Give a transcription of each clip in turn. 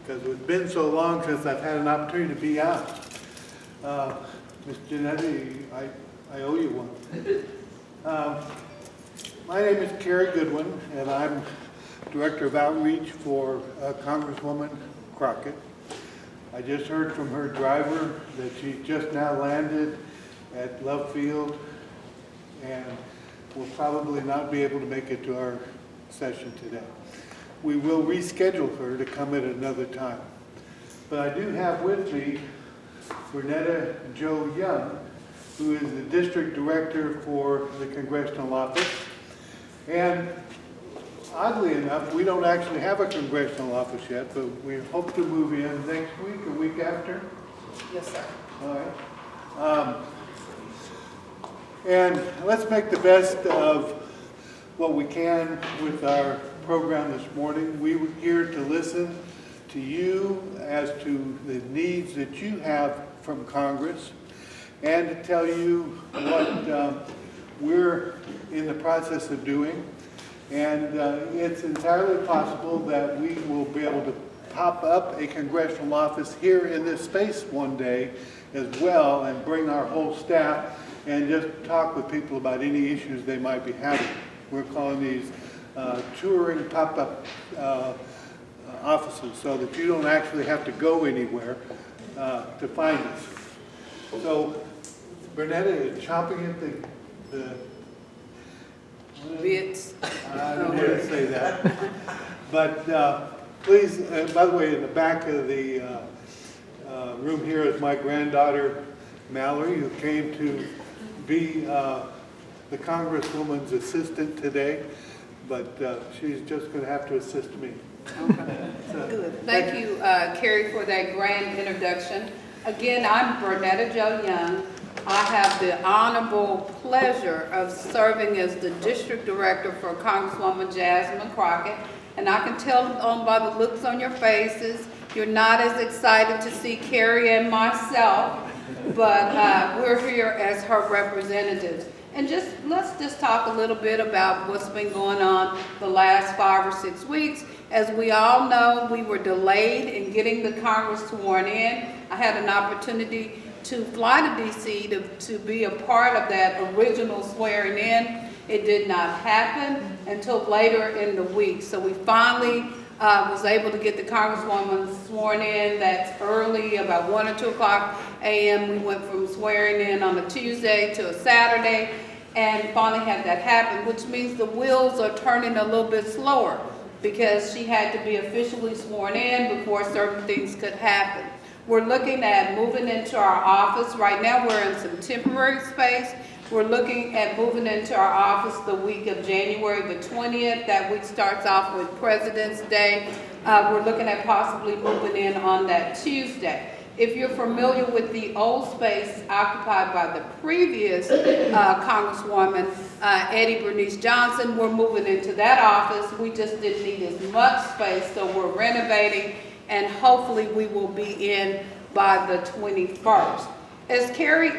because it's been so long since I've had an opportunity to be out. Ms. Janetti, I owe you one. My name is Carrie Goodwin, and I'm Director of Outreach for Congresswoman Crockett. I just heard from her driver that she just now landed at Love Field and will probably not be able to make it to our session today. We will reschedule her to come at another time. But I do have with me Bernetta Jo Young, who is the District Director for the Congressional Office. And oddly enough, we don't actually have a congressional office yet, but we hope to move in next week or week after. Yes, sir. All right. And let's make the best of what we can with our program this morning. We were here to listen to you as to the needs that you have from Congress and to tell you what we're in the process of doing. And it's entirely possible that we will be able to pop up a congressional office here in this space one day as well and bring our whole staff and just talk with people about any issues they might be having. We're calling these touring pop-up offices so that you don't actually have to go anywhere to find us. So Bernetta is chomping at the Bits. I don't want to say that. But please, by the way, in the back of the room here is my granddaughter, Mallory, who came to be the Congresswoman's assistant today, but she's just going to have to assist me. Okay. Good. Thank you, Carrie, for that grand introduction. Again, I'm Bernetta Jo Young. I have the honorable pleasure of serving as the District Director for Congresswoman Jasmine Crockett. And I can tell by the looks on your faces, you're not as excited to see Carrie and myself, but we're here as her representatives. And let's just talk a little bit about what's been going on the last 5 or 6 weeks. As we all know, we were delayed in getting the Congress sworn in. I had an opportunity to fly to DC to be a part of that original swearing in. It did not happen until later in the week. So we finally was able to get the Congresswoman sworn in. That's early, about 1 or 2 o'clock a.m. We went from swearing in on a Tuesday to a Saturday and finally had that happen, which means the wheels are turning a little bit slower because she had to be officially sworn in before certain things could happen. We're looking at moving into our office. Right now we're in some temporary space. We're looking at moving into our office the week of January the 20th. That week starts off with President's Day. We're looking at possibly moving in on that Tuesday. If you're familiar with the old space occupied by the previous Congresswoman, Eddie Bernice Johnson, we're moving into that office. We just didn't need as much space, so we're renovating, and hopefully we will be in by the 21st. As Carrie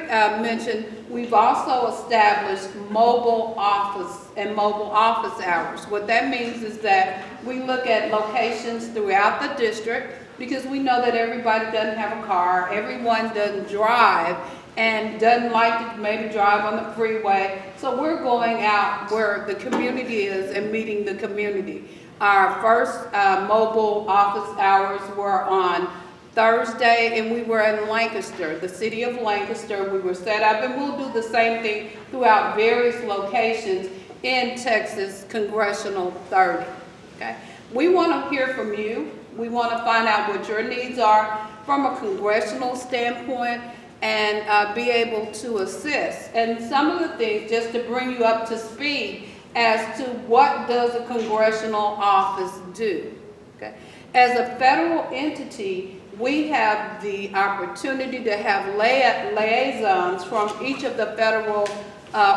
mentioned, we've also established mobile office and mobile office hours. What that means is that we look at locations throughout the district because we know that everybody doesn't have a car, everyone doesn't drive, and doesn't like to maybe drive on the freeway. So we're going out where the community is and meeting the community. Our first mobile office hours were on Thursday, and we were in Lancaster, the city of Lancaster. We were set up, and we'll do the same thing throughout various locations in Texas Congressional 30. Okay? We want to hear from you. We want to find out what your needs are from a congressional standpoint and be able to assist. And some of the things, just to bring you up to speed as to what does a congressional office do. Okay? As a federal entity, we have the opportunity to have liaisons from each of the federal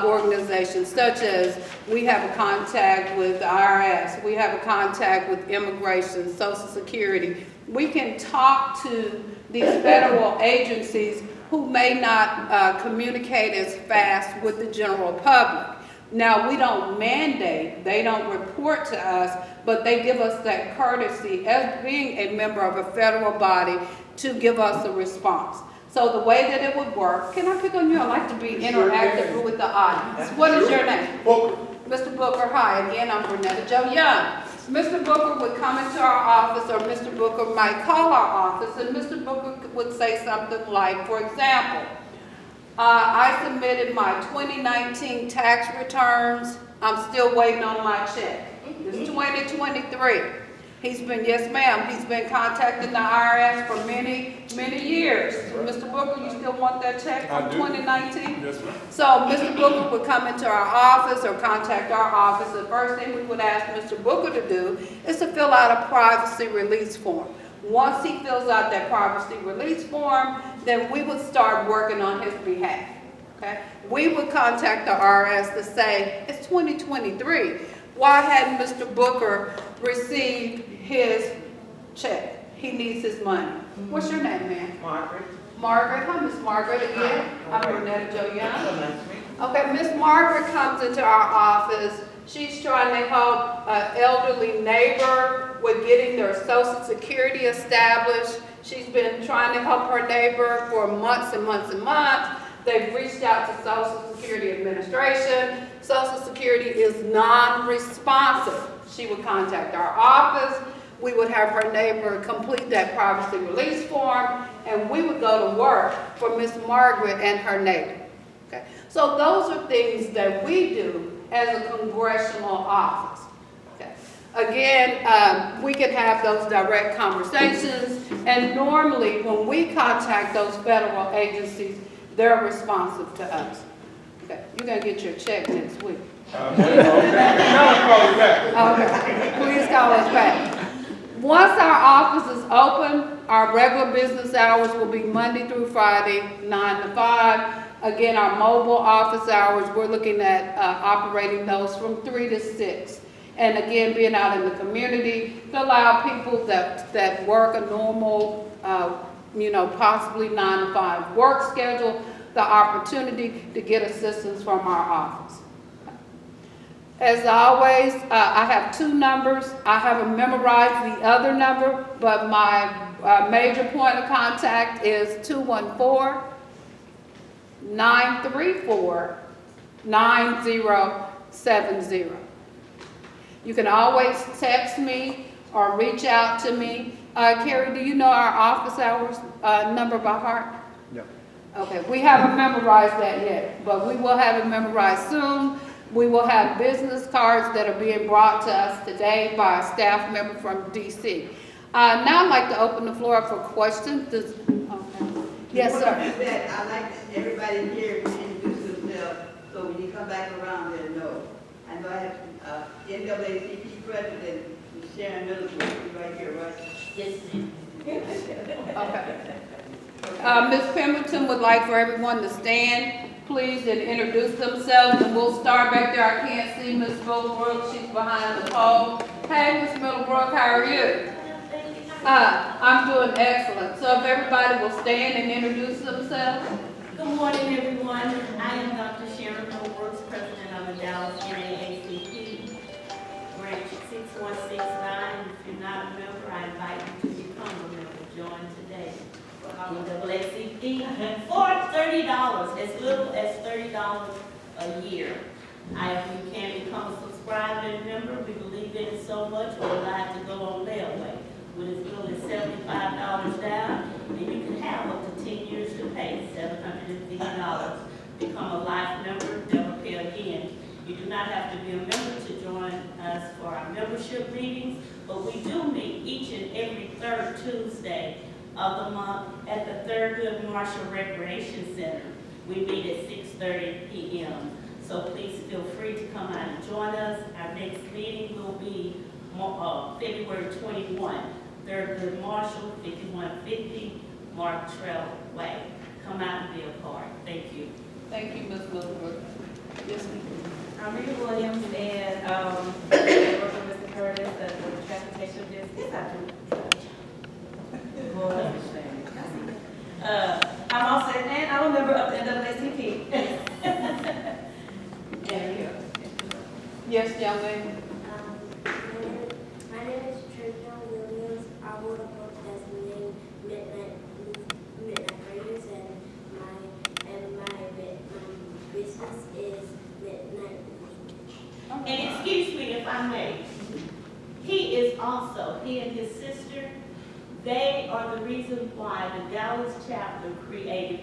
organizations, such as we have a contact with the IRS, we have a contact with Immigration, Social Security. We can talk to these federal agencies who may not communicate as fast with the general public. Now, we don't mandate, they don't report to us, but they give us that courtesy as being a member of a federal body to give us a response. So the way that it would work, can I pick on you? I like to be interactive with the audience. What is your name? Booker. Mr. Booker, hi, again, I'm Bernetta Jo Young. Mr. Booker would come into our office, or Mr. Booker might call our office, and Mr. Booker would say something like, for example, I submitted my 2019 tax returns. I'm still waiting on my check. It's 2023. He's been, yes ma'am, he's been contacting the IRS for many, many years. Mr. Booker, you still want that check from 2019? Yes, ma'am. So Mr. Booker would come into our office or contact our office. The first thing we would ask Mr. Booker to do is to fill out a privacy release form. Once he fills out that privacy release form, then we would start working on his behalf. Okay? We would contact the IRS to say, it's 2023. Why hadn't Mr. Booker received his check? He needs his money. What's your name, ma'am? Margaret. Margaret. Hi, Miss Margaret again. I'm Bernetta Jo Young. Oh, nice to meet you. Okay, Miss Margaret comes into our office. She's trying to help an elderly neighbor with getting their Social Security established. She's been trying to help her neighbor for months and months and months. They've reached out to Social Security Administration. Social Security is non-responsive. She would contact our office. We would have her neighbor complete that privacy release form, and we would go to work for Miss Margaret and her neighbor. Okay? So those are things that we do as a congressional office. Okay. Again, we can have those direct conversations, and normally when we contact those federal agencies, they're responsive to us. Okay. You're gonna get your check next week. Now call you back. Okay, please call us back. Once our office is open, our regular business hours will be Monday through Friday, 9 to 5. Again, our mobile office hours, we're looking at operating those from 3 to 6. And again, being out in the community to allow people that work a normal, possibly 9 to 5 work schedule, the opportunity to get assistance from our office. As always, I have 2 numbers. I haven't memorized the other number, but my major point of contact is 214-934-9070. You can always text me or reach out to me. Carrie, do you know our office hours number by heart? No. Okay, we haven't memorized that yet, but we will have it memorized soon. We will have business cards that are being brought to us today by a staff member from DC. Now I'd like to open the floor up for questions. Yes, sir. I'd like everybody here to introduce themselves, so when you come back around, they'll know. I know I have NAACP President, Sharon Middleton, right here, right? Yes, ma'am. Okay. Ms. Pemberton would like for everyone to stand, please, and introduce themselves, and we'll start back there. I can't see Ms. Middlebrook, she's behind the pole. Hey, Ms. Middlebrook, how are you? I'm doing excellent. So if everybody will stand and introduce themselves. Good morning, everyone. I am Dr. Sharon Middlebrooks, President of the Dallas NAACP, branch 6169. If you're not a member, I invite you to become a member. Join today. NAACP for $30, as little as $30 a year. You can become a subscriber member. We believe in it so much, we're allowed to go on layaway with as little as $75 down, and you can have up to 10 years to pay, $750. Become a life member, never pay again. You do not have to be a member to join us for our membership meetings, but we do meet each and every third Tuesday of the month at the Thurgood Marshall Recreation Center. We meet at 6:30 p.m. So please feel free to come out and join us. Our next meeting will be February 21, Thurgood Marshall, 5150 Mark Trail Way. Come out and be a part. Thank you. Thank you, Ms. Middlebrook. Yes, ma'am. I'm Rita Williams, and I work with Mr. Curtis at the transportation business. I'm also, and I'm a member of the NAACP. Thank you. Yes, young man. My name is Trayvon Williams. I wrote a book that's named Midnight Raiders, and my business is Midnight. And excuse me if I may, he and his sister, they are the reason why the Dallas chapter created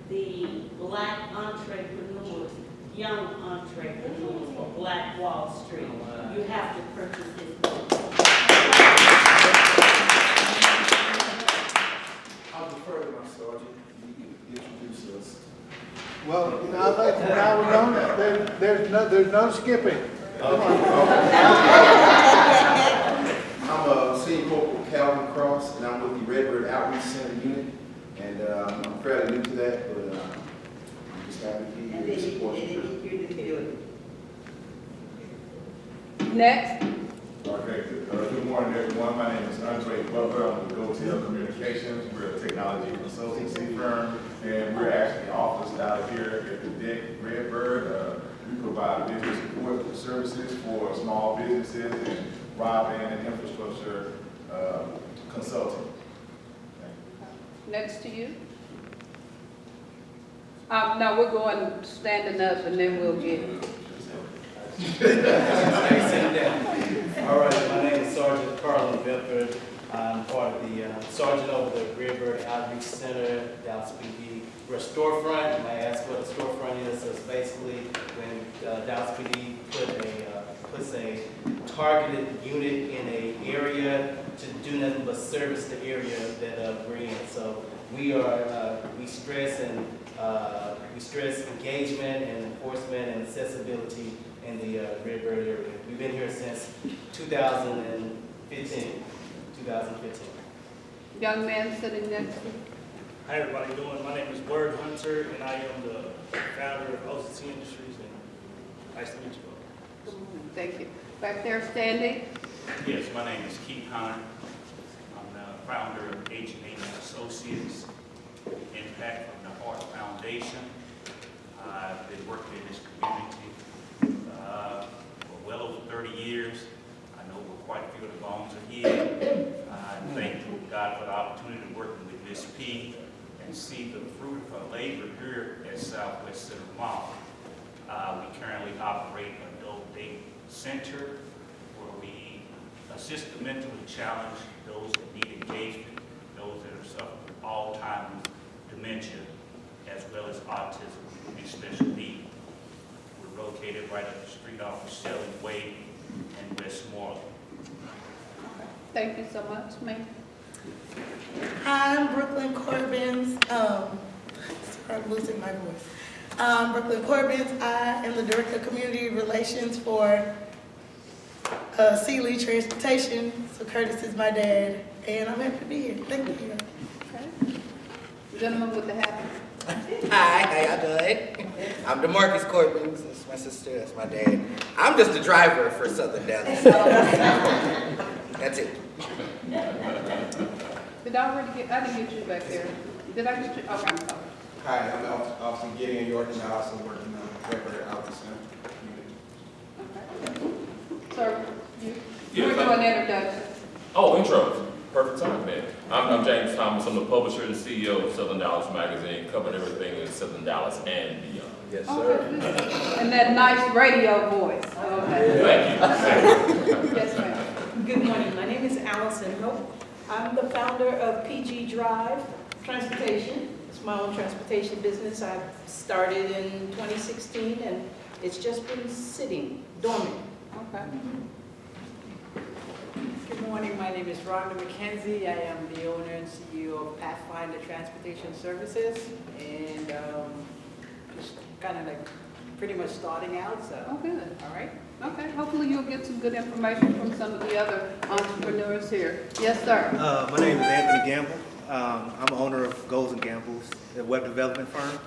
the Black Entrepreneurs, Young Entrepreneurs, or Black Wall Street. You have to purchase his book. I'll defer to my sergeant. You can introduce us. Well, I think from now on, there's no skipping. Come on. I'm a Senior Corporal Calvin Cross, and I'm with the RedBird Outreach Center unit. And I'm fairly new to that, but I'm just happy to be And here they to support need you. you to do it. Next. Okay, good morning, everyone. My name is Andre Butler. I'm with GoTel Communications. We're a technology consultancy firm, and we're actually officed out here at the deck, RedBird. We provide business support services for small businesses and broadband and infrastructure consulting. Next to you. No, we're going standing up and then we'll get. All right, my name is Sergeant Carlin Bedford. I'm part of the sergeant over the RedBird Outreach Center, Dallas PD. We're a storefront. You might ask what a storefront is. So it's basically when Dallas PD puts a targeted unit in an area to do nothing but service the area that we're in. So we stress engagement and enforcement and accessibility in the RedBird area. We've been here since 2015. Young man sitting next to you. How everybody doing? My name is Word Hunter, and I am the founder of OCC Industries, and nice to meet you all. Thank you. Back there standing. Yes, my name is Keith Hunt. I'm the founder of H&H Associates, Impact from the Heart Foundation. I've been working in this community for well over 30 years. I know quite a few of the bones are here. I thank God for the opportunity to work with Ms. P and see the fruit of her labor here at Southwest Center Mall. We currently operate an adult day center where we assist the mentally challenged, those that need engagement, those that are suffering from Alzheimer's, dementia, as well as autism and special needs. We're located right up the street off of Shelley Way and Westmoreland. Thank you so much, ma'am. Hi, I'm Brooklyn Corbins. Sorry, I'm losing my voice. Brooklyn Corbins. I am the Director of Community Relations for Sealy Transportation. So Curtis is my dad, and I'm happy to be here. Thank you. Okay. Gentleman with the hat. Hi, how y'all doing? I'm DeMarcus Corbin. That's my sister, that's my dad. I'm just the driver for Southern Dallas. That's it. Did I already get, I didn't get you back there. Did I get you? Okay, I'm sorry. Hi, I'm Officer Gideon York, and I also work in the RedBird Outreach Center unit. Okay. Sir, you're doing an introduction. Oh, intros. Perfect time, man. I'm James Thomas. I'm the publisher and CEO of Southern Dallas Magazine, covering everything in Southern Dallas and beyond. Yes, sir. Okay. And that nice radio voice. Okay. Thank you. Yes, ma'am. Good morning. My name is Allison Hope. I'm the founder of PG Drive Transportation. It's my own transportation business. I started in 2016, and it's just been sitting dormant. Okay. Good morning, my name is Rhonda McKenzie. I am the owner and CEO of Pathfinder Transportation Services, and just kind of like pretty much starting out, so. Oh, good. All right. Okay, hopefully you'll get some good information from some of the other entrepreneurs here. Yes, sir. My name is Anthony Gamble. I'm owner of Goals and Gambles, a web development firm.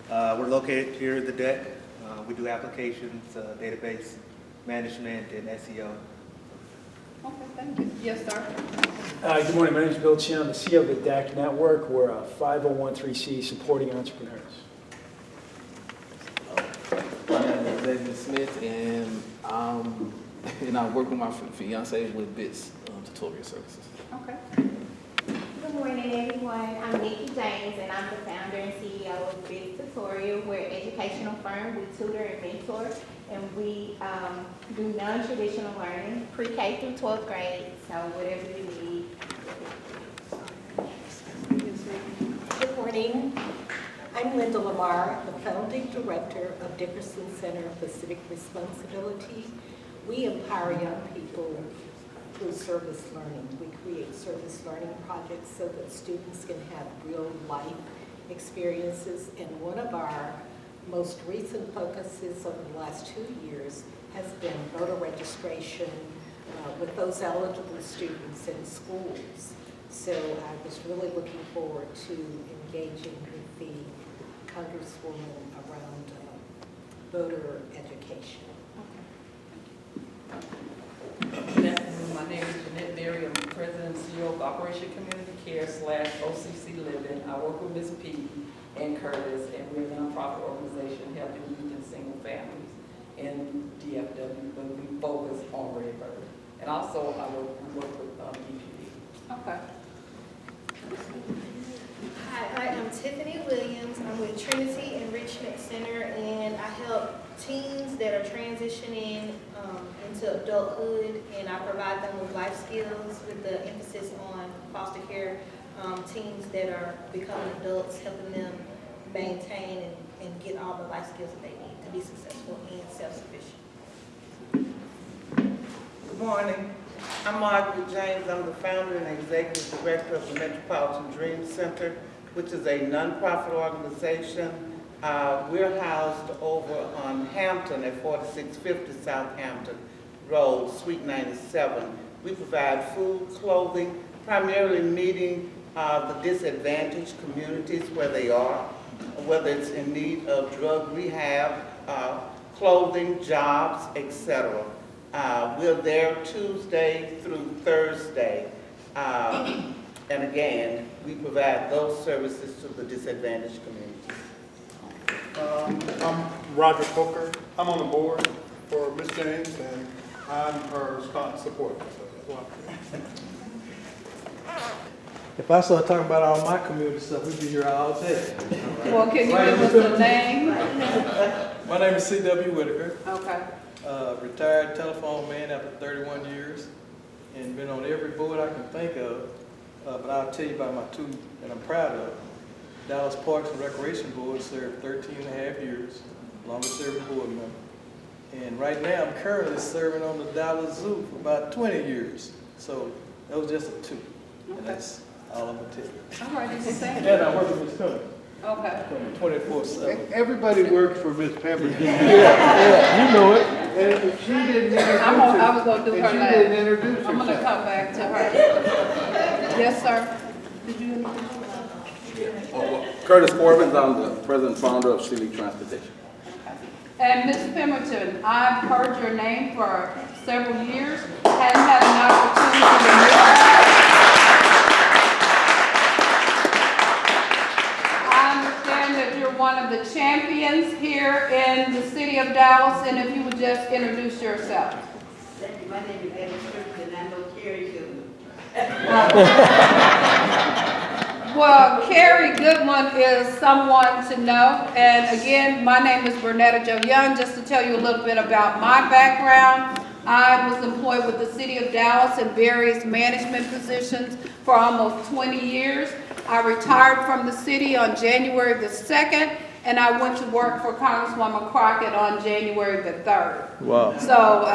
We're located here at the deck. We do applications, database management, and SEO. Okay, thank you. Yes, sir. Good morning. My name is Bill Chin. I'm the CEO of the DAC Network. We're a 501(c) supporting entrepreneurs. My name is Desmond Smith, and I work with my fiance with BITS Tutorial Services. Okay. Good morning, everyone. I'm Nikki James, and I'm the founder and CEO of BITS Tutorial. We're an educational firm. We tutor and mentor, and we do non-traditional learning, pre-K through 12th grade, so whatever you need. Good morning. I'm Linda Lamar, the founding director of Dickerson Center for Civic Responsibility. We empower young people through service learning. We create service learning projects so that students can have real life experiences. And one of our most recent focuses over the last 2 years has been voter registration with those eligible students in schools. So I was really looking forward to engaging with the Congresswoman around voter education. Good afternoon. My name is Jeanette Berry. I'm the president and CEO of Operation Community Care /OCC Living. I work with Ms. P and Curtis, and we're a nonprofit organization helping youth and single families in DFW, but we focus on RedBird. And also, we work with EPD. Okay. Hi, I am Tiffany Williams. I'm with Trinity Enrichment Center, and I help teens that are transitioning into adulthood, and I provide them with life skills with the emphasis on foster care teens that are becoming adults, helping them maintain and get all the life skills that they need to be successful and self-sufficient. Good morning. I'm Margaret James. I'm the founder and executive director of the Metropolitan Dream Center, which is a nonprofit organization. We're housed over on Hampton at 4650 Southampton Road, Suite 97. We provide food, clothing, primarily meeting the disadvantaged communities where they are, whether it's in need of drug rehab, clothing, jobs, etc. We're there Tuesday through Thursday. And again, we provide those services to the disadvantaged communities. I'm Roger Coker. I'm on the board for Ms. James, and I'm her staunch supporter. So that's why. If I start talking about all my community stuff, we'd be here all day. Well, can you give us a name? My name is C.W. Whitaker. Okay. Retired telephone man after 31 years, and been on every board I can think of. But I'll tell you about my two that I'm proud of. Dallas Parks and Recreation Board served 13 and a half years, longest serving board member. And right now I'm currently serving on the Dallas Zoo for about 20 years. So that was just a two. And that's all I'm gonna tell you. All right, thank you. And I work with Ms. Cummings. Okay. 24/7. Everybody works for Ms. Pemberton. Yeah, you know it. And if she didn't introduce I was going to do her she last. didn't introduce I'm going to herself. come back to her. Yes, sir. Did you introduce Curtis Corbin, I'm the president and founder of Civic Transportation. And Ms. Pemberton, I've heard your name for several years, hadn't had an opportunity to meet you. I understand that you're one of the champions here in the city of Dallas, and if you would just introduce yourself. Thank you. My name is Evan Strickland, and I know Carrie Goodwin. Well, Carrie Goodwin is someone to know. And again, my name is Bernetta Jo Young. Just to tell you a little bit about my background, I was employed with the city of Dallas in various management positions for almost 20 years. I retired from the city on January the 2nd, and I went to work for Congresswoman Crockett on January the 3rd. Wow. So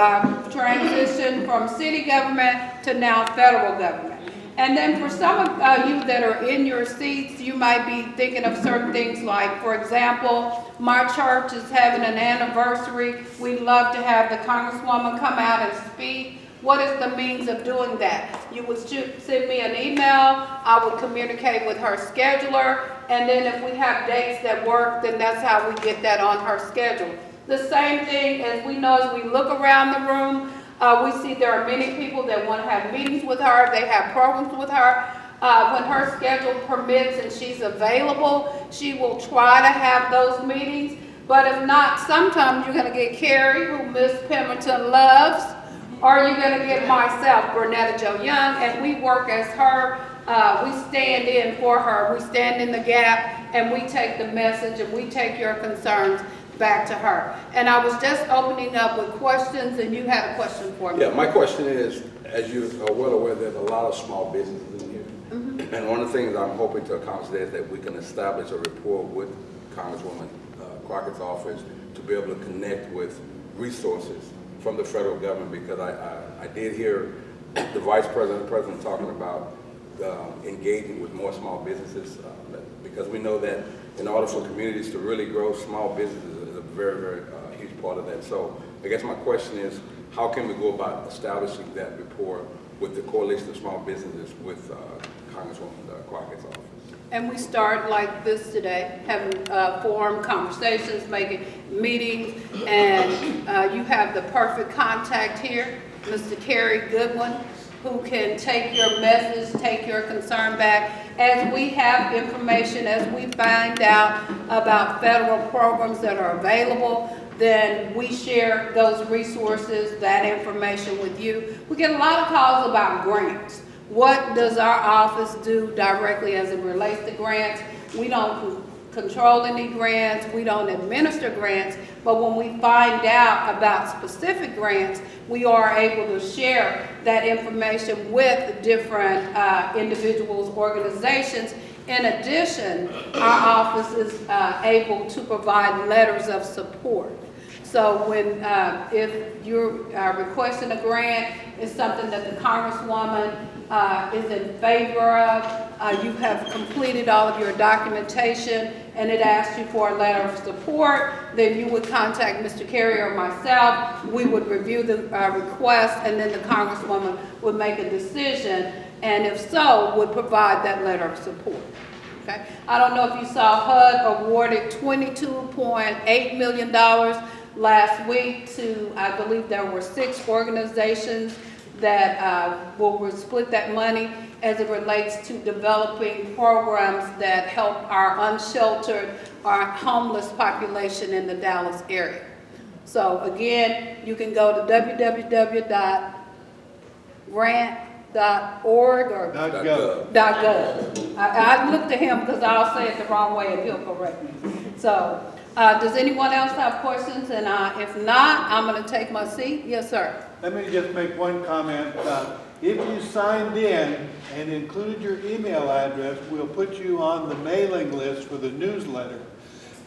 transitioned from city government to now federal government. And then for some of you that are in your seats, you might be thinking of certain things like, for example, my church is having an anniversary. We'd love to have the Congresswoman come out and speak. What is the means of doing that? You would send me an email. I would communicate with her scheduler. And then if we have dates that work, then that's how we get that on her schedule. The same thing as we know as we look around the room, we see there are many people that want to have meetings with her. They have programs with her. When her schedule permits and she's available, she will try to have those meetings. But if not, sometimes you're gonna get Carrie, who Miss Pemberton loves, or you're gonna get myself, Bernetta Jo Young, and we work as her. We stand in for her. We stand in the gap, and we take the message and we take your concerns back to her. And I was just opening up with questions, and you had a question for me. Yeah, my question is, as you are well aware, there's a lot of small businesses in here. And one of the things I'm hoping to accomplish there is that we can establish a rapport with Congresswoman Crockett's office to be able to connect with resources from the federal government, because I did hear the Vice President and President talking about engaging with more small businesses, because we know that in order for communities to really grow, small businesses is a very, very huge part of that. So I guess my question is, how can we go about establishing that rapport with the Coalition of Small Businesses with Congresswoman Crockett's office? And we start like this today, having forum conversations, making meetings, and you have the perfect contact here, Mr. Kerry Goodwin, who can take your message, take your concern back. As we have information, as we find out about federal programs that are available, then we share those resources, that information with you. We get a lot of calls about grants. What does our office do directly as it relates to grants? We don't control any grants, we don't administer grants, but when we find out about specific grants, we are able to share that information with different individuals, organizations. In addition, our office is able to provide letters of support. So when, if you're requesting a grant, it's something that the Congresswoman is in favor of, you have completed all of your documentation, and it asks you for a letter of support, then you would contact Mr. Kerry or myself. We would review the request, and then the Congresswoman would make a decision, and if so, would provide that letter of support. Okay? I don't know if you saw HUD awarded $22.8 million last week to, I believe there were 6 organizations that will split that money as it relates to developing programs that help our unsheltered, our homeless population in the Dallas area. So again, you can go to www.grant.org or .gov. I looked at him because I'll say it the wrong way and he'll correct me. So does anyone else have questions? And if not, I'm going to take my seat. Yes, sir. Let me just make one comment. If you signed in and included your email address, we'll put you on the mailing list for the newsletter.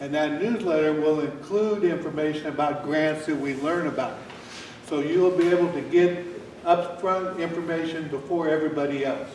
And that newsletter will include information about grants that we learn about. So you'll be able to get upfront information before everybody else.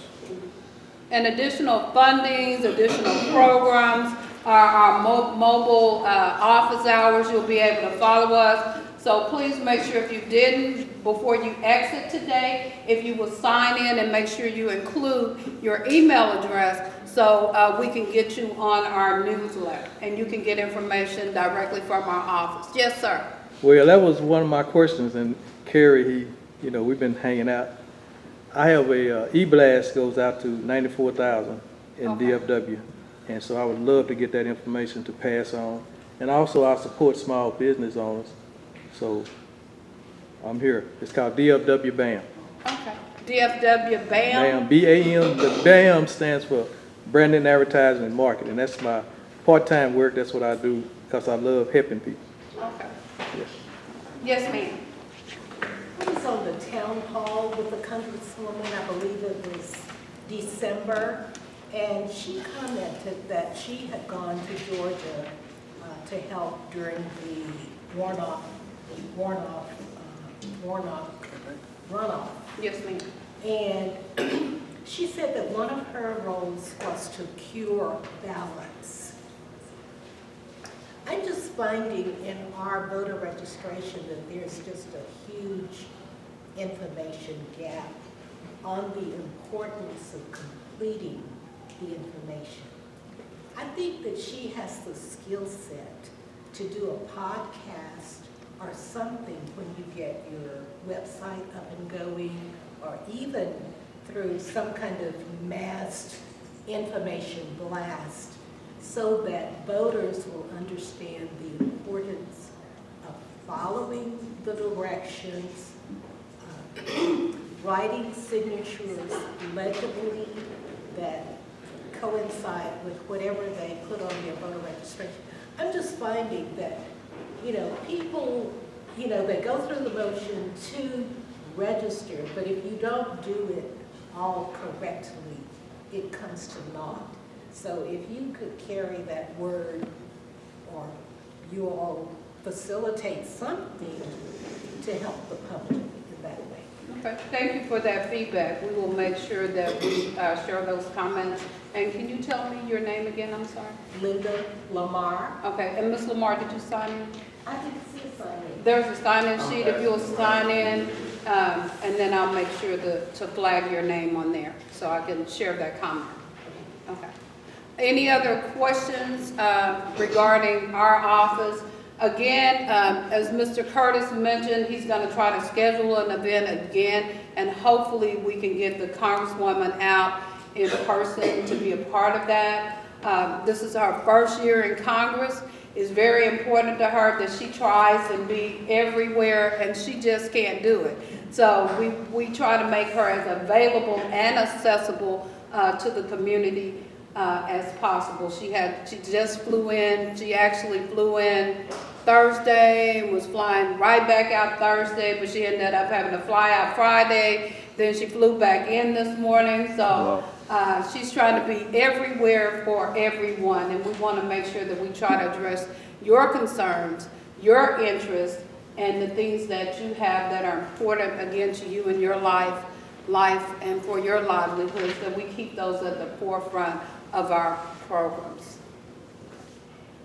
And additional fundings, additional programs, our mobile office hours, you'll be able to follow us. So please make sure if you didn't, before you exit today, if you will sign in and make sure you include your email address so we can get you on our newsletter and you can get information directly from our office. Yes, sir. Well, that was one of my questions, and Kerry, we've been hanging out. I have a e-blast goes out to 94,000 in DFW, and so I would love to get that information to pass on. And also I support small business owners. So I'm here. It's called DFW BAM. Okay. DFW BAM? BAM, B-A-M. The BAM stands for Branding, Advertising, and Marketing. That's my part-time work. That's what I do because I love helping people. Okay. Yes. Yes, ma'am. I was on the town hall with the Congresswoman, I believe it was December, and she commented that she had gone to Georgia to help during the runoff. Yes, ma'am. And she said that one of her roles was to cure ballots. I'm just finding in our voter registration that there's just a huge information gap on the importance of completing the information. I think that she has the skill set to do a podcast or something when you get your website up and going, or even through some kind of massed information blast, so that voters will understand the importance of following the directions, writing signatures legibly that coincide with whatever they put on their voter registration. I'm just finding that, people, they go through the motion to register, but if you don't do it all correctly, it comes to naught. So if you could carry that word, or you all facilitate something to help the public in that way. Okay, thank you for that feedback. We will make sure that we share those comments. And can you tell me your name again? I'm sorry. Linda Lamar. Okay, and Ms. Lamar, did you sign in? I didn't see a sign in. There's a sign-in sheet. If you'll sign in, and then I'll make sure to flag your name on there so I can share that comment. Okay. Any other questions regarding our office? Again, as Mr. Curtis mentioned, he's going to try to schedule an event again, and hopefully we can get the Congresswoman out in person to be a part of that. This is her first year in Congress. It's very important to her that she tries and be everywhere, and she just can't do it. So we try to make her as available and accessible to the community as possible. She just flew in. She actually flew in Thursday and was flying right back out Thursday, but she ended up having to fly out Friday. Then she flew back in this morning. So she's trying to be everywhere for everyone, and we want to make sure that we try to address your concerns, your interests, and the things that you have that are important, again, to you in your life and for your livelihoods, that we keep those at the forefront of our programs.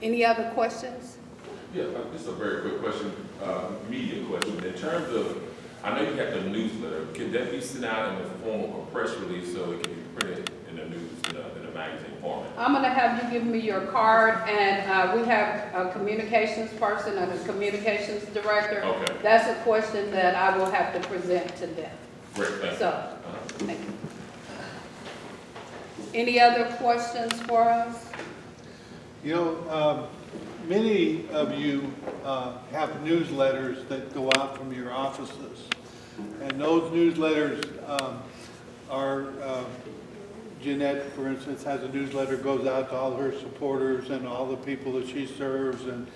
Any other questions? Yeah, just a very quick question, media question. In terms of, I know you have the newsletter. Could that be sent out in the form of a press release so it can be printed in the news, in a magazine format? I'm going to have you give me your card, and we have a communications person and a communications director. Okay. That's a question that I will have to present to them. Great, thank you. So, thank you. Any other questions for us? Many of you have newsletters that go out from your offices. And those newsletters are, Jeanette, for instance, has a newsletter, goes out to all her supporters and all the people that she serves and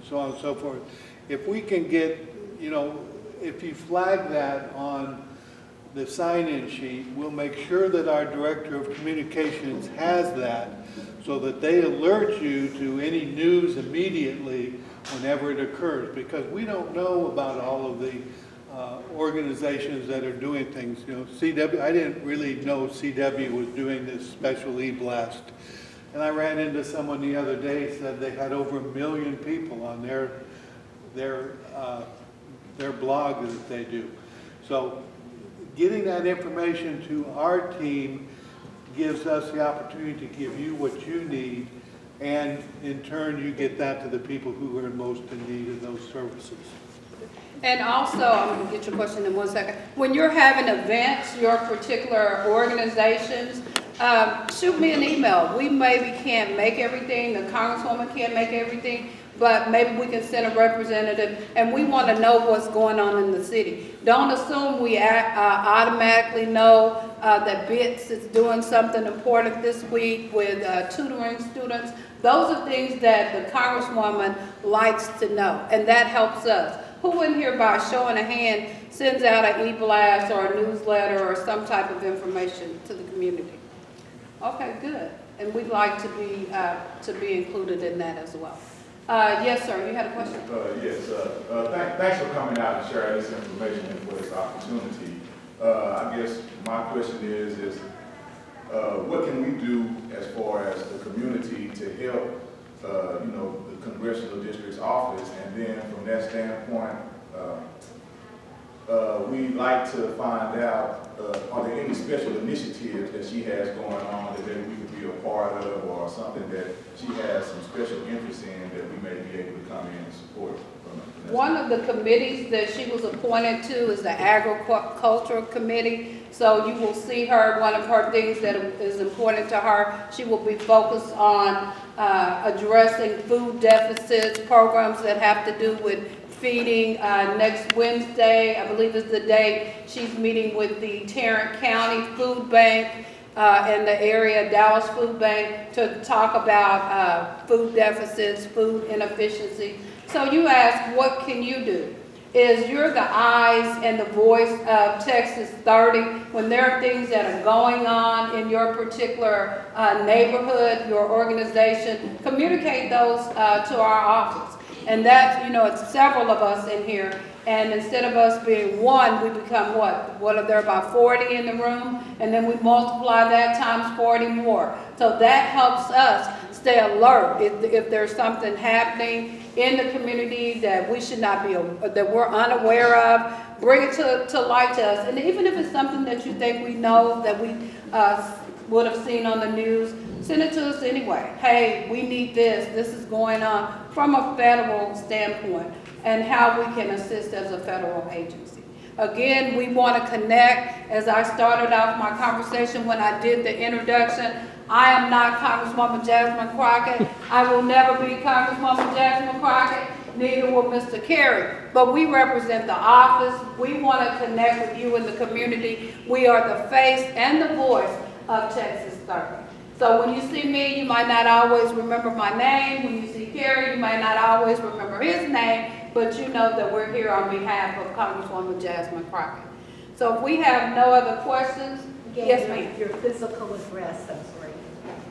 so on and so forth. If we can get, if you flag that on the sign-in sheet, we'll make sure that our Director of Communications has that so that they alert you to any news immediately whenever it occurs, because we don't know about all of the organizations that are doing things. CW, I didn't really know CW was doing this special e-blast. And I ran into someone the other day said they had over 1 million people on their blog that they do. So getting that information to our team gives us the opportunity to give you what you need, and in turn you get that to the people who are most in need of those services. And also, I'm going to get your question in 1 second. When you're having events, your particular organizations, shoot me an email. We maybe can't make everything, the Congresswoman can't make everything, but maybe we can send a representative, and we want to know what's going on in the city. Don't assume we automatically know that BITS is doing something important this week with tutoring students. Those are things that the Congresswoman likes to know, and that helps us. Who in here, by showing a hand, sends out an e-blast or a newsletter or some type of information to the community? Okay, good. And we'd like to be included in that as well. Yes, sir, you had a question? Yes, thanks for coming out and sharing this information and for this opportunity. I guess my question is what can we do as far as the community to help, the congressional district's office, and then from that standpoint, we'd like to find out are there any special initiatives that she has going on that maybe we could be a part of, or something that she has some special interest in that we may be able to come in and support from? One of the committees that she was appointed to is the Agricultural Committee. So you will see her, one of her things that is important to her, she will be focused on addressing food deficits, programs that have to do with feeding. Next Wednesday, I believe is the day, she's meeting with the Tarrant County Food Bank in the area, Dallas Food Bank, to talk about food deficits, food inefficiency. So you ask, what can you do? Is you're the eyes and the voice of Texas 30 when there are things that are going on in your particular neighborhood, your organization, communicate those to our office. And that, you know, it's several of us in here, and instead of us being one, we become what? What are there, about 40 in the room? And then we multiply that times 40 more. So that helps us stay alert if there's something happening in the community that we should not be, that we're unaware of, bring it to light to us. And even if it's something that you think we know, that we would have seen on the news, send it to us anyway. Hey, we need this is going on from a federal standpoint, and how we can assist as a federal agency. Again, we want to connect. As I started off my conversation when I did the introduction, I am not Congresswoman Jasmine Crockett. I will never be Congresswoman Jasmine Crockett, neither will Mr. Kerry. But we represent the office. We want to connect with you in the community. We are the face and the voice of Texas 30. So when you see me, you might not always remember my name. When you see Kerry, you might not always remember his name, but you know that we're here on behalf of Congresswoman Jasmine Crockett. So if we have no other questions, yes, ma'am. Your physical address, I'm sorry.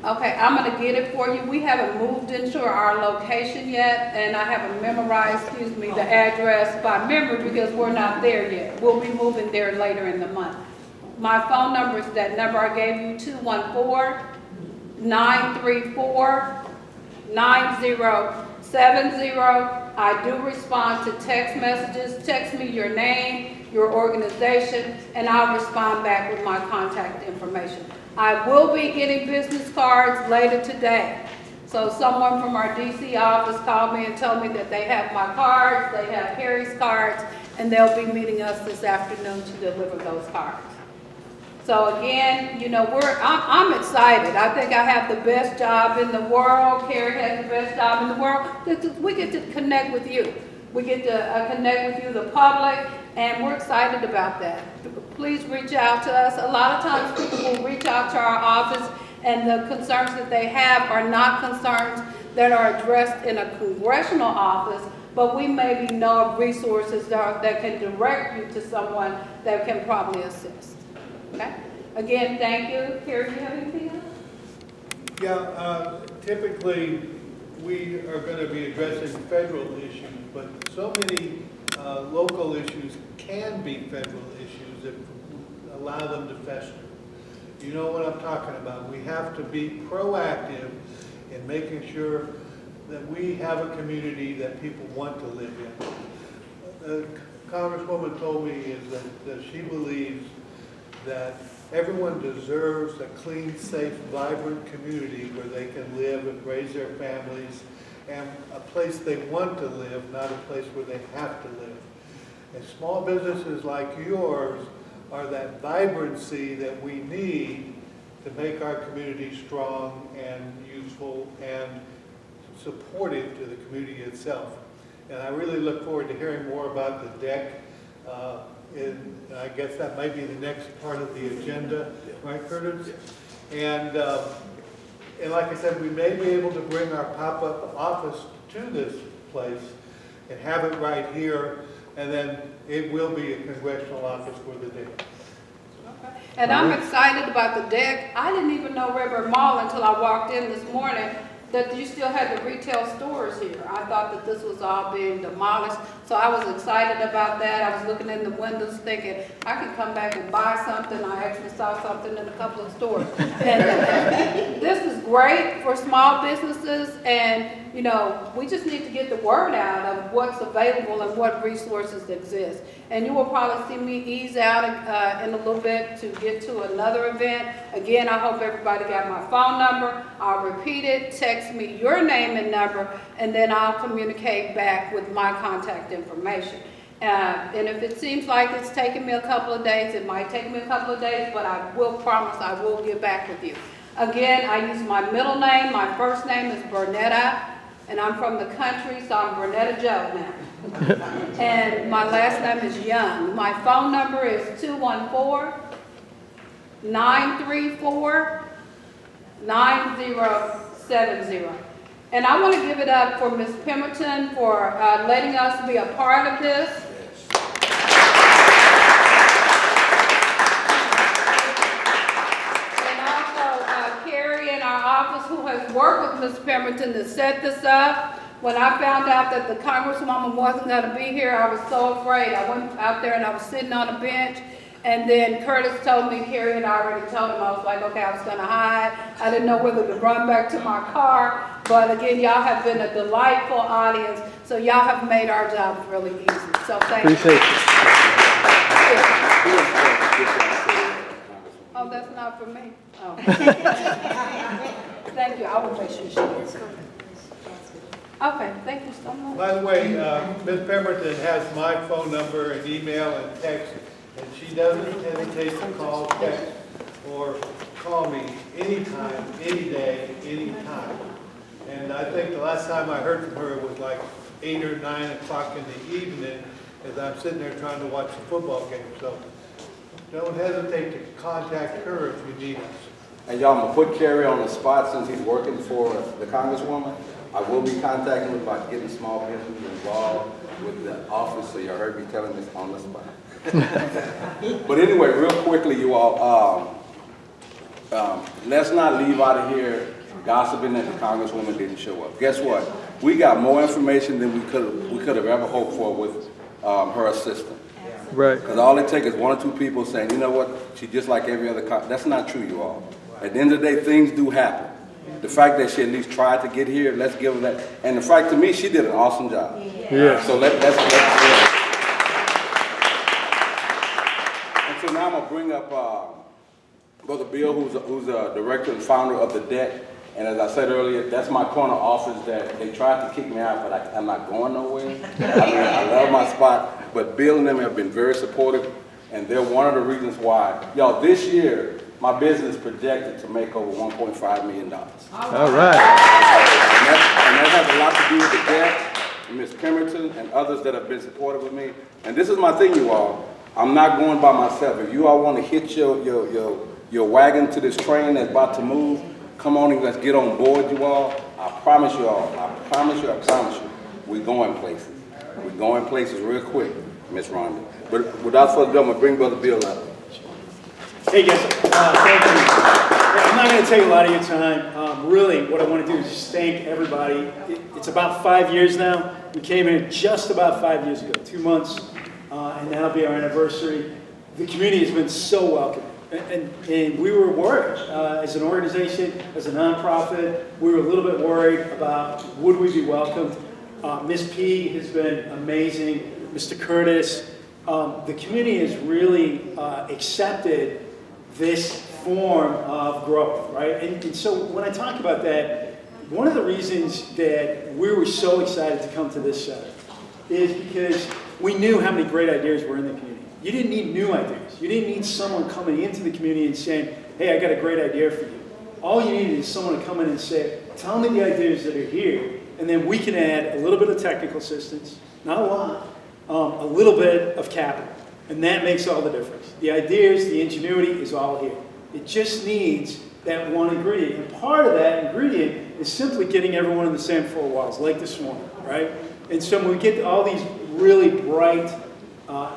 Okay, I'm going to get it for you. We haven't moved into our location yet, and I haven't memorized, the address by memory because we're not there yet. We'll be moving there later in the month. My phone number is that number I gave you, 214-934-9070. I do respond to text messages. Text me your name, your organization, and I'll respond back with my contact information. I will be getting business cards later today. So someone from our DC office called me and told me that they have my cards, they have Harry's cards, and they'll be meeting us this afternoon to deliver those cards. So again, I'm excited. I think I have the best job in the world. Carrie has the best job in the world. We get to connect with you. We get to connect with you, the public, and we're excited about that. Please reach out to us. A lot of times people will reach out to our office, and the concerns that they have are not concerns that are addressed in a congressional office, but we maybe know of resources that can direct you to someone that can probably assist. Okay? Again, thank you. Carrie, do you have anything else? Yeah, typically, we are going to be addressing federal issues, but so many local issues can be federal issues if we allow them to fester. You know what I'm talking about. We have to be proactive in making sure that we have a community that people want to live in. The Congresswoman told me is that she believes that everyone deserves a clean, safe, vibrant community where they can live and raise their families, and a place they want to live, not a place where they have to live. And small businesses like yours are that vibrancy that we need to make our community strong and useful and supportive to the community itself. And I really look forward to hearing more about the deck. And I guess that might be the next part of the agenda, right, Curtis? And like I said, we may be able to bring our pop-up office to this place and have it right here, and then it will be a congressional office for the day. Okay. And I'm excited about the deck. I didn't even know RedBird Mall until I walked in this morning. that you still had the retail stores here. I thought that this was all being demolished, so I was excited about that. I was looking in the windows thinking, I can come back and buy something. I actually saw something in a couple of stores. And this is great for small businesses, and you know, we just need to get the word out of what's available and what resources exist. And you will probably see me ease out in a little bit to get to another event. Again, I hope everybody got my phone number. I'll repeat it. Text me your name and number, and then I'll communicate back with my contact information. And if it seems like it's taking me a couple of days, it might take me a couple of days, but I will promise I will get back with you. Again, I use my middle name. My first name is Bernetta, and I'm from the country, so I'm Bernetta Joe now. And my last name is Young. My phone number is 214-934-9070. And I want to give it up for Ms. Pemberton for letting us be a part of this. And also Carrie in our office, who has worked with Ms. Pemberton to set this up. When I found out that the Congresswoman wasn't going to be here, I was so afraid. I went out there and I was sitting on a bench, and then Curtis told me, Carrie had already told him, I was like, okay, I was going to hide. I didn't know whether to run back to my car, but again, y'all have been a delightful audience, so y'all have made our jobs really easy. So thank you. Appreciate you. Oh, that's not for me. Oh. Thank you. I will make sure she gets it. Okay, thank you so much. By the way, Ms. Pemberton has my phone number and email and text, and she doesn't hesitate to call, text, or call me anytime, any day, anytime. And I think the last time I heard from her was like 8 or 9 o'clock in the evening, as I'm sitting there trying to watch the football game. So don't hesitate to contact her if you need us. And y'all, I'm gonna put Kerry on the spot since he's working for the Congresswoman. I will be contacting him about getting small business involved with the office, so you heard me telling this on the spot. But anyway, real quickly, you all, let's not leave out of here gossiping that the Congresswoman didn't show up. Guess what? We got more information than we could have ever hoped for with her assistant. Right. Because all it takes is 1 or 2 people saying, you know what, she's just like every other cop. That's not true, you all. At the end of the day, things do happen. The fact that she at least tried to get here, let's give her that. And the fact, to me, she did an awesome job. Yeah. So let's and so now I'm gonna bring up Brother Bill, who's a director and founder of the debt. And as I said earlier, that's my corner office that they tried to kick me out, but I'm not going nowhere. I mean, I love my spot, but Bill and them have been very supportive, and they're one of the reasons why. Y'all, this year, my business projected to make over $1.5 million. All right. And that has a lot to do with the debt, Ms. Pemberton and others that have been supportive of me. And this is my thing, you all. I'm not going by myself. If you all want to hitch your wagon to this train that's about to move, come on and let's get on board, you all. I promise you all, I promise you, we're going places. We're going places real quick, Miss Rhonda. But without further ado, I'm going to bring Brother Bill up. Hey guys, thank you. I'm not going to take a lot of your time. Really, what I want to do is just thank everybody. It's about 5 years now. We came here just about 5 years ago, 2 months, and that'll be our anniversary. The community has been so welcoming, and we were worried as an organization, as a nonprofit. We were a little bit worried about would we be welcomed. Ms. P has been amazing. Mr. Curtis, the community has really accepted this form of growth, right? And so when I talk about that, one of the reasons that we were so excited to come to this center is because we knew how many great ideas were in the community. You didn't need new ideas. You didn't need someone coming into the community and saying, hey, I got a great idea for you. All you needed is someone to come in and say, tell me the ideas that are here, and then we can add a little bit of technical assistance, not a lot, a little bit of capital. And that makes all the difference. The ideas, the ingenuity is all here. It just needs that one ingredient. And part of that ingredient is simply getting everyone in the same four walls, like this morning, right? And so when we get all these really bright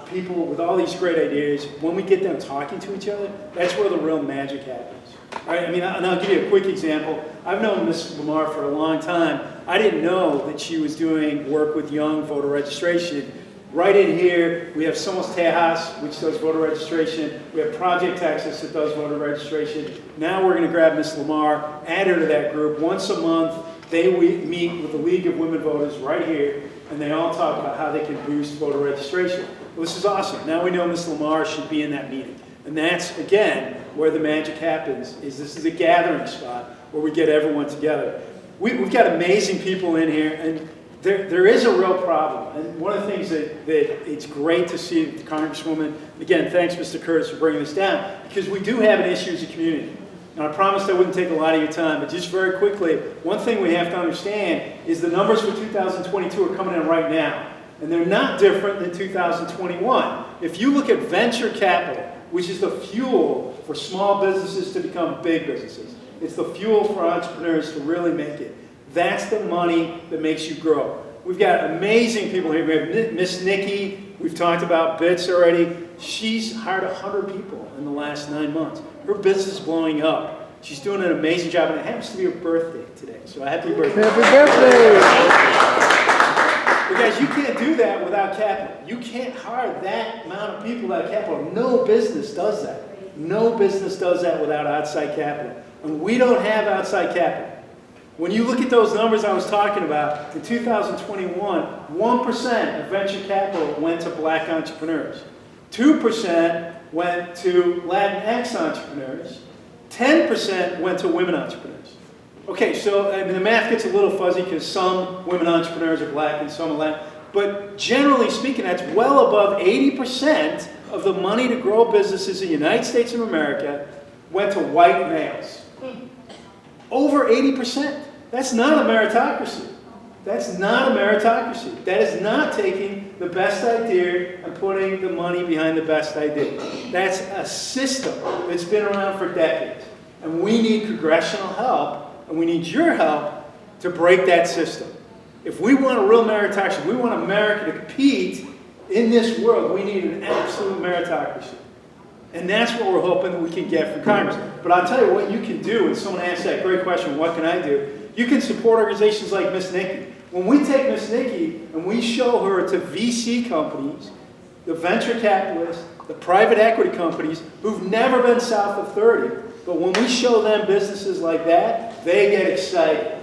people with all these great ideas, when we get them talking to each other, that's where the real magic happens. Right? I mean, and I'll give you a quick example. I've known Ms. Lamar for a long time. I didn't know that she was doing work with young voter registration. Right in here, we have Somos Tejas, which does voter registration. We have Project Texas that does voter registration. Now we're going to grab Ms. Lamar, add her to that group. Once a month, they meet with the League of Women Voters right here, and they all talk about how they can boost voter registration. Well, this is awesome. Now we know Ms. Lamar should be in that meeting. And that's, again, where the magic happens, is this is a gathering spot where we get everyone together. We've got amazing people in here, and there is a real problem. And one of the things that it's great to see the Congresswoman, again, thanks Mr. Curtis for bringing this down, because we do have an issue as a community. And I promised I wouldn't take a lot of your time, but just very quickly, one thing we have to understand is the numbers for 2022 are coming in right now. And they're not different than 2021. If you look at venture capital, which is the fuel for small businesses to become big businesses, it's the fuel for entrepreneurs to really make it. That's the money that makes you grow. We've got amazing people here. We have Miss Nikki. We've talked about Bits already. She's hired 100 people in the last 9 months. Her business is blowing up. She's doing an amazing job, and it happens to be her birthday today. So happy birthday. Happy birthday! But guys, you can't do that without capital. You can't hire that amount of people without capital. No business does that. No business does that without outside capital. And we don't have outside capital. When you look at those numbers I was talking about, in 2021, 1% of venture capital went to black entrepreneurs. 2% went to Latinx entrepreneurs. 10% went to women entrepreneurs. Okay, so I mean, the math gets a little fuzzy because some women entrepreneurs are black and some are Latin. But generally speaking, that's well above 80% of the money to grow businesses in the United States of America went to white males. Over 80%. That's not a meritocracy. That's not a meritocracy. That is not taking the best idea and putting the money behind the best idea. That's a system that's been around for decades. And we need congressional help, and we need your help to break that system. If we want a real meritocracy, we want America to compete in this world, we need an absolute meritocracy. And that's what we're hoping that we can get from Congress. But I'll tell you what you can do, and someone asked that great question, what can I do? You can support organizations like Miss Nikki. When we take Miss Nikki and we show her to VC companies, the venture capitalists, the private equity companies who've never been south of 30, but when we show them businesses like that, they get excited.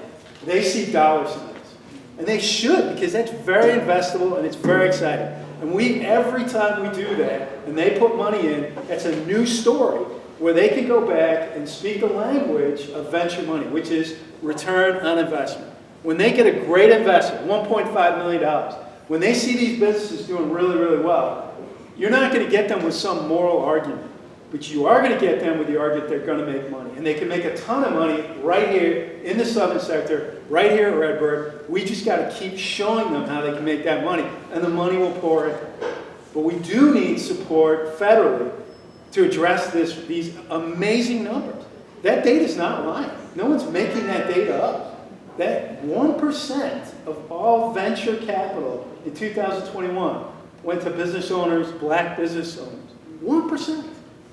They see dollar signs. And they should, because that's very investable and it's very exciting. And every time we do that, and they put money in, that's a new story where they can go back and speak the language of venture money, which is return on investment. When they get a great investment, $1.5 million, when they see these businesses doing really, really well, you're not going to get them with some moral argument, but you are going to get them with the argument they're going to make money. And they can make a ton of money right here in the southern sector, right here at RedBird. We just got to keep showing them how they can make that money, and the money will pour in. But we do need support federally to address these amazing numbers. That data is not lying. No one's making that data up. That 1% of all venture capital in 2021 went to business owners, black business owners. 1%.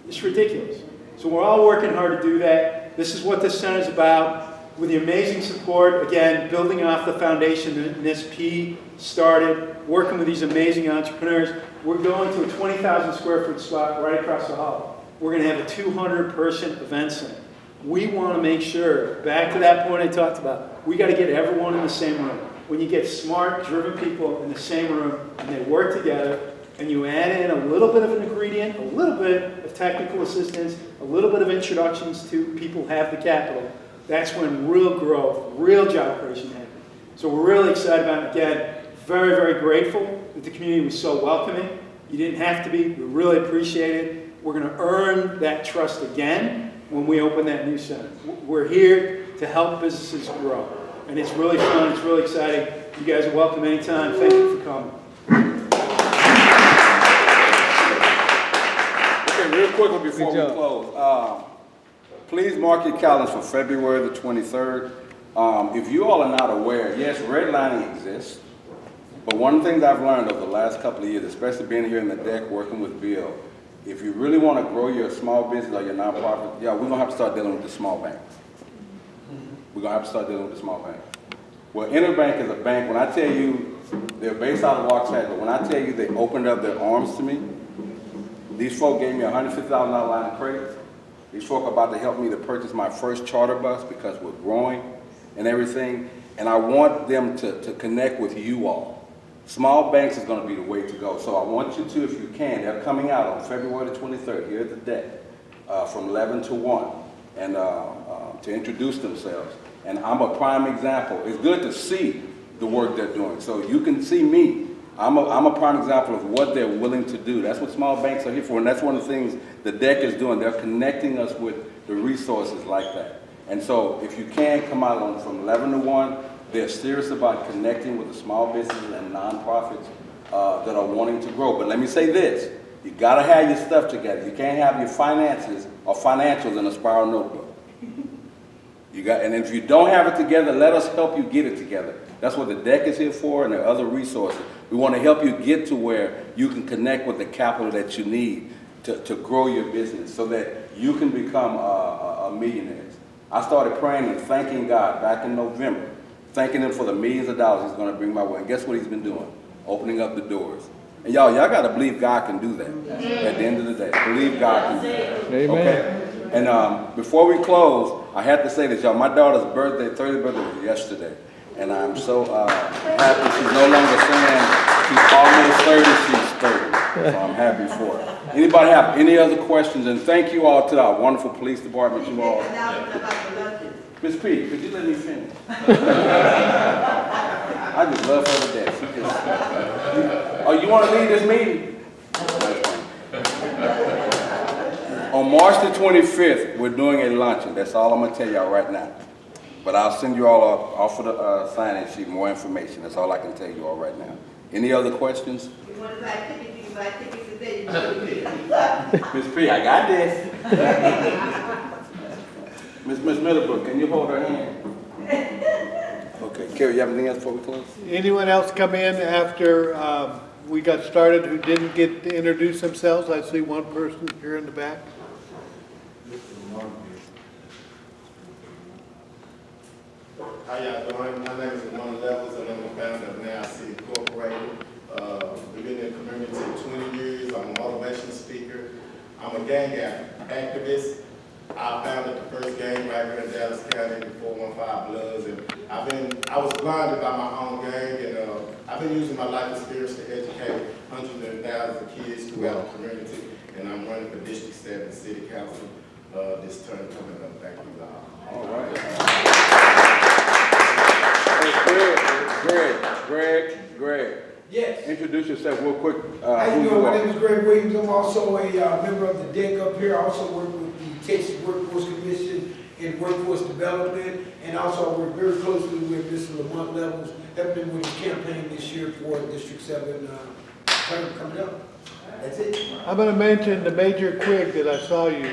It's ridiculous. So we're all working hard to do that. This is what this center is about. With the amazing support, again, building off the foundation that Ms. P started, working with these amazing entrepreneurs, we're going to a 20,000 square foot spot right across the hall. We're going to have a 200-person event center. We want to make sure, back to that point I talked about, we got to get everyone in the same room. When you get smart, driven people in the same room and they work together, and you add in a little bit of an ingredient, a little bit of technical assistance, a little bit of introductions to people who have the capital, that's when real growth, real job creation happens. So we're really excited about it. Again, very, very grateful that the community was so welcoming. You didn't have to be. We really appreciate it. We're going to earn that trust again when we open that new center. We're here to help businesses grow. And it's really fun. It's really exciting. You guys are welcome anytime. Thank you for coming. Okay, real quickly before we close, please mark your calendars for February the 23rd. If you all are not aware, yes, redlining exists, but one of the things I've learned over the last couple of years, especially being here in the deck working with Bill, if you really want to grow your small business or your nonprofit, yeah, we're going to have to start dealing with the small banks. We're going to have to start dealing with the small banks. Well, Interbank is a bank. When I tell you they're based out of Waxahachie, but when I tell you they opened up their arms to me, these folk gave me a $150,000 line of credit. These folk are about to help me to purchase my first charter bus because we're growing and everything. And I want them to connect with you all. Small banks is going to be the way to go. So I want you to, if you can, they're coming out on February the 23rd here at the deck from 11 to 1 and to introduce themselves. And I'm a prime example. It's good to see the work they're doing. So you can see me. I'm a prime example of what they're willing to do. That's what small banks are here for, and that's one of the things the DEC is doing. They're connecting us with the resources like that. And so if you can come out on from 11 to 1, they're serious about connecting with the small businesses and nonprofits that are wanting to grow. But let me say this, you gotta have your stuff together. You can't have your finances or financials in a spiral notebook. And if you don't have it together, let us help you get it together. That's what the DEC is here for, and there are other resources. We want to help you get to where you can connect with the capital that you need to grow your business so that you can become a millionaire. I started praying and thanking God back in November, thanking him for the millions of dollars he's going to bring my way. And guess what he's been doing? Opening up the doors. And y'all got to believe God can do that at the end of the day. Believe God can do that. Amen. Okay? And before we close, I have to say this, y'all. My daughter's birthday, 30th birthday was yesterday. And I'm so happy she's no longer saying she's almost 30, she's 30. So I'm happy for her. Anybody have any other questions? And thank you all to our wonderful police department, you all. Miss P, could you let me finish? I just love her to death. She just, oh, you want to lead this meeting? On March the 25th, we're doing a luncheon. That's all I'm going to tell y'all right now. But I'll send you all off of the sign-in sheet more information. That's all I can tell you all right now. Any other questions? You want to buy tickets, you can buy tickets today. Miss P, I got this. Miss Middlebrook, can you hold her hand? Okay, Carrie, you have anything else before we close? Anyone else come in after we got started who didn't get to introduce themselves? I see one person here in the back. How y'all doing? My name is Lamont Levels, and I'm the founder of Now City Incorporated. We've been in the community 20 years. I'm a motivational speaker. I'm a gang activist. I founded the first gang right here in Dallas County, the 415 Bloods, and I was blinded by my own gang, and I've been using my life experience to educate hundreds and thousands of kids throughout the community, and I'm running for District 7 City Council this term coming up. Thank you all. All right. Greg. Yes. Introduce yourself real quick. How you doing? My name is Greg Williams. I'm also a member of the DEC up here. I also work with the Texas Workforce Commission in workforce development, and also I work very closely with Mr. Lamont Levels, helping him with his campaign this year for District 7 term coming up. That's it. I'm going to mention the Major Quigg that I saw you.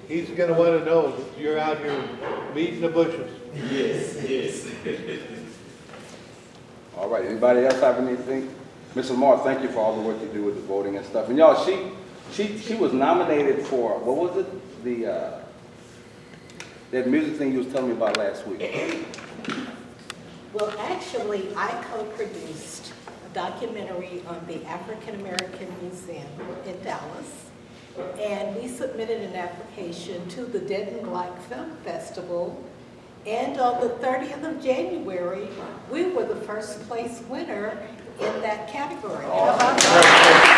He's going to want to know that you're out here beating the bushes. Yes. All right, anybody else have anything? Ms. Lamar, thank you for all the work you do with the voting and stuff. And y'all, she was nominated for, what was it? That music thing you was telling me about last week. Well, actually, I co-produced a documentary on the African American Museum in Dallas. And we submitted an application to the Denton Black Film Festival. And on the 30th of January, we were the first place winner in that category. How about that?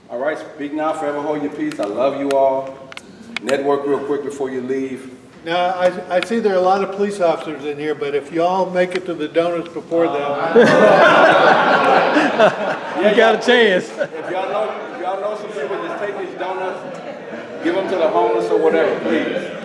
All right, speak now, forever hold your peace. I love you all. Network real quick before you leave. Now, I see there are a lot of police officers in here, but if y'all make it to the donuts before them. You got a chance. If y'all know some people, just take these donuts, give them to the homeless or whatever, please.